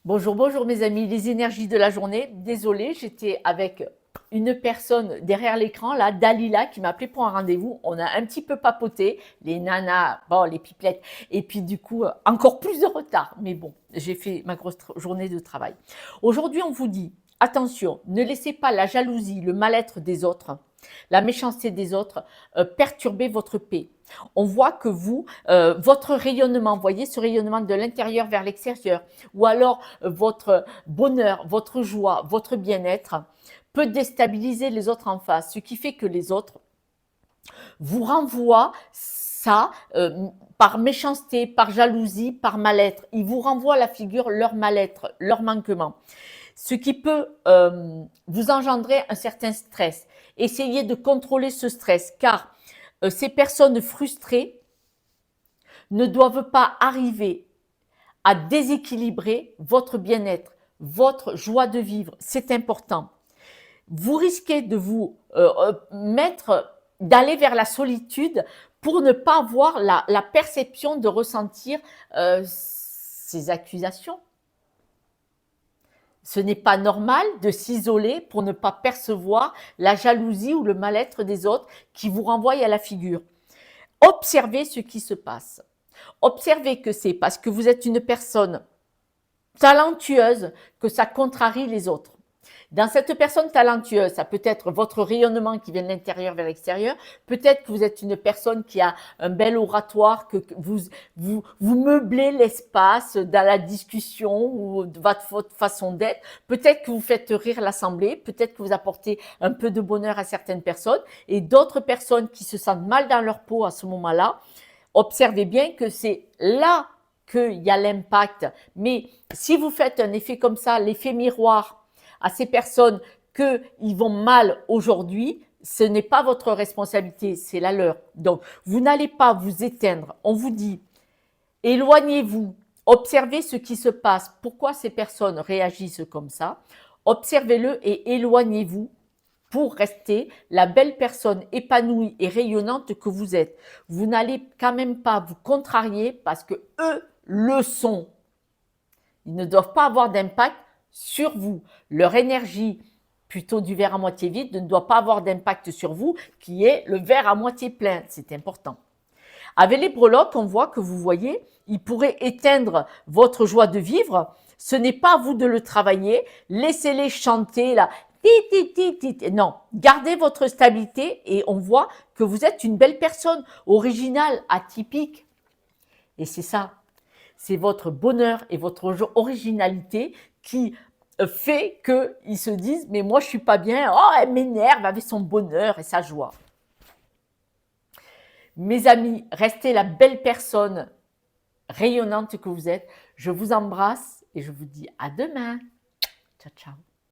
Bonjour, bonjour mes amis, les énergies de la journée. Désolée, j'étais avec une personne derrière l'écran, là, Dalila, qui m'a appelé pour un rendez-vous. On a un petit peu papoté, les nanas, bon, les pipelettes, et puis du coup, encore plus de retard. Mais bon, j'ai fait ma grosse journée de travail. Aujourd'hui, on vous dit, attention, ne laissez pas la jalousie, le mal-être des autres, la méchanceté des autres perturber votre paix. On voit que vous, votre rayonnement, voyez ce rayonnement de l'intérieur vers l'extérieur, ou alors votre bonheur, votre joie, votre bien-être peut déstabiliser les autres en face, ce qui fait que les autres vous renvoient ça par méchanceté, par jalousie, par mal-être. Ils vous renvoient à la figure leur mal-être, leur manquement. Ce qui peut vous engendrer un certain stress. Essayez de contrôler ce stress, car ces personnes frustrées ne doivent pas arriver à déséquilibrer votre bien-être, votre joie de vivre. C'est important. Vous risquez de vous d'aller vers la solitude pour ne pas avoir la perception de ressentir ces accusations. Ce n'est pas normal de s'isoler pour ne pas percevoir la jalousie ou le mal-être des autres qui vous renvoient à la figure. Observez ce qui se passe. Observez que c'est parce que vous êtes une personne talentueuse que ça contrarie les autres. Dans cette personne talentueuse, ça peut être votre rayonnement qui vient de l'intérieur vers l'extérieur. Peut-être que vous êtes une personne qui a un bel oratoire, que vous meublez l'espace dans la discussion ou de votre façon d'être. Peut-être que vous faites rire l'assemblée. Peut-être que vous apportez un peu de bonheur à certaines personnes. Et d'autres personnes qui se sentent mal dans leur peau à ce moment-là, observez bien que c'est là qu'il y a l'impact. Mais si vous faites un effet comme ça, l'effet miroir, à ces personnes qu'ils vont mal aujourd'hui, ce n'est pas votre responsabilité, c'est la leur. Donc, vous n'allez pas vous éteindre. On vous dit, éloignez-vous, observez ce qui se passe, pourquoi ces personnes réagissent comme ça. Observez-le et éloignez-vous pour rester la belle personne épanouie et rayonnante que vous êtes. Vous n'allez quand même pas vous contrarier parce que eux le sont. Ils ne doivent pas avoir d'impact sur vous. Leur énergie, plutôt du verre à moitié vide, ne doit pas avoir d'impact sur vous, qui est le verre à moitié plein. C'est important. Avec les breloques, on voit que vous voyez, ils pourraient éteindre votre joie de vivre. Ce n'est pas à vous de le travailler. Laissez-les chanter là. Non, gardez votre stabilité et on voit que vous êtes une belle personne, originale, atypique. Et c'est ça. C'est votre bonheur et votre originalité qui fait qu'ils se disent « mais moi je suis pas bien, oh elle m'énerve avec son bonheur et sa joie ». Mes amis, restez la belle personne rayonnante que vous êtes. Je vous embrasse et je vous dis à demain. Ciao, ciao.